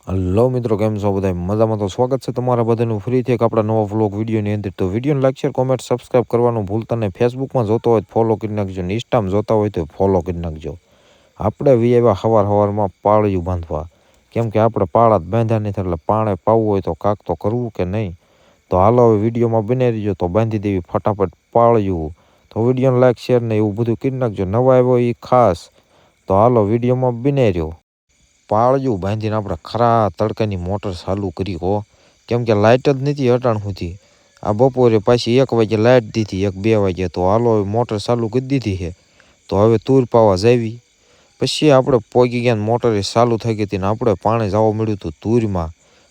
Hello મિત્રો, કેમ છો બધા? મજામાં? તો સ્વાગત છે તમારા બધાનું ફરીથી એક આપણા નવા વ્લોગ વિડીયોની અંદર. તો વિડીયોને લાઈક શેર કોમેન્ટ સબસ્ક્રાઈબ કરવાનું ભૂલતા નહીં. ફેસબુકમાં જોતો હોય તો ફોલો કરી નાખજો, ઇન્સ્ટામાં જોતા હોય તો ફોલો કરી નાખજો. આપણે આવ્યા સવારમાં પાળિયું બાંધવા, કેમ કે આપણે પાળા જ બાંધ્યા નથી, એટલે પાણે પાવું હોય તો કાંક તો કરવું કે નહીં. તો હાલો હવે વિડીયોમાં બની રહીજો તો બાંધી દેવી ફટાફટ પાળિયું. તો વિડીયોને લાઈક શેર ને એવું બધું કરી નાખજો. નવા આવ્યો એ ખાસ. તો હાલો વિડીયોમાં બની રહ્યો. પાળિયું બાંધીને આપણે ખરા તડકાની મોટર ચાલુ કરી હો, કેમ કે લાઇટ જ નથી અટાણ સુધી. આ બપોરે પાછી 1 વાગે લાઇટ દીધી, 1-2 વાગે. તો હાલો મોટર ચાલુ કરી દીધી છે. તો હવે તૂર પાવા જાવી. પછી આપણે પોગી ગયા, મોટર ચાલુ થઈ ગઈ હતી ને આપણે પાણી જવા મળ્યું હતું તૂરમાં.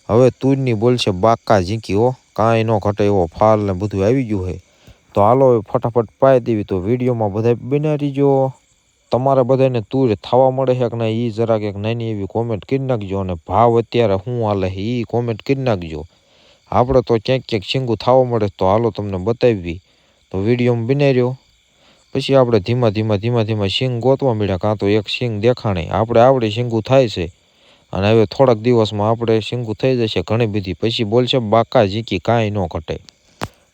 હવે તૂરની બોલશે બાકા ઝીંકી હો, કાંઈ ન ઘટે એવો ફાલ ને બધું આવી ગયું છે. તો હાલો ફટાફટ પાઈ દેવી. તો વિડીયોમાં બધા બન્યા રહીજો. તમારે બધાને તૂર થવા મળે છે કે નહીં એ જરાક એક નાની એવી કોમેન્ટ કરી નાખજો, અને ભાવ અત્યારે શું હાલે છે એ કોમેન્ટ કરી નાખજો. આપણે તો ક્યાંક શીંગું થવા મળે તો હાલો તમને બતાવી. તો વિડીયોમાં બની રહ્યો. પછી આપણે ધીમા ધીમા શીંગ ગોતવા મળ્યા, કાં તો એક શીંગ દેખાણે. આપણે આવડે શીંગું થાય છે, અને હવે થોડાક દિવસમાં આપણે શીંગું થઈ જશે ઘણી બધી. પછી બોલશે બાકા ઝીંકી કાંઈ ન ઘટે.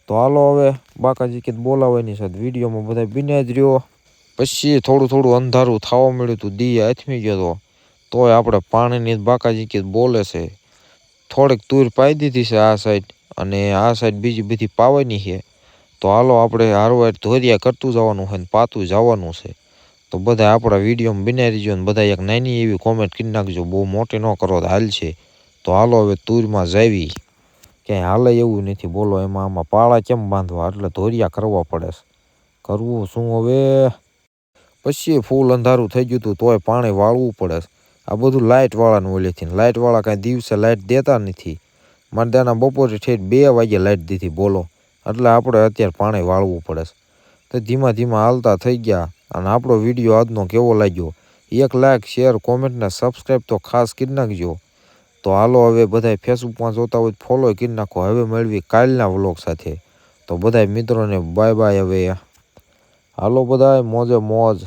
તો હાલો હવે બાકા ઝીંકી બોલાવવાની છે. વિડીયોમાં બધા બન્યા જ રહ્યો. પછી થોડું અંધારું થવા મળ્યું હતું, દી આથમી ગયો. તોય આપણે પાણીની બાકાજી બોલે છે. થોડીક તૂર પાઈ દીધી છે આ સાઈડ, અને આ સાઈડ બીજી બધી પાવાની છે. તો હાલો આપણે હારવાર ધોરિયા કરતું જવાનું છે ને પાતું જવાનું છે. તો બધા આપણા વિડીયોમાં બનાવી રહીજો ને બધા એક નાની એવી કોમેન્ટ કરી નાખજો, બહુ મોટી ન કરો તો હાલ છે. તો હાલો હવે તૂરમાં જાવી. ક્યાંય હાલે એવું નથી, બોલો. આમાં પાળા કેમ બાંધવા, એટલે ધોરિયા કરવા પડે છે. કરવું શું હવે? પછી ફૂલ અંધારું થઈ ગયું હતું, તોય પાણી વાળવું પડે. આ બધું લાઇટવાળાનું ઓલેથી. લાઇટવાળા કાંઈ દિવસે લાઇટ દેતા નથી. મારે ત્યાંના બપોરે ઠેઠ 2 વાગે લાઇટ દીધી, બોલો. એટલે આપણે અત્યારે પાણી વાળવું પડે. તો ધીમા હાલતા થઈ ગયા. અને આપણો વિડીયો આજનો કેવો લાગ્યો, એક લાઇક શેર કોમેન્ટ ને સબસ્ક્રાઈબ તો ખાસ કરી નાખજો. તો હાલો હવે બધા ફેસબુકમાં જોતા હોય ફોલો કરી નાખો. હવે મળવી કાલના વ્લોગ સાથે. તો બધા મિત્રોને બાય બાય. હવે હાલો બધા મોજે મોજ.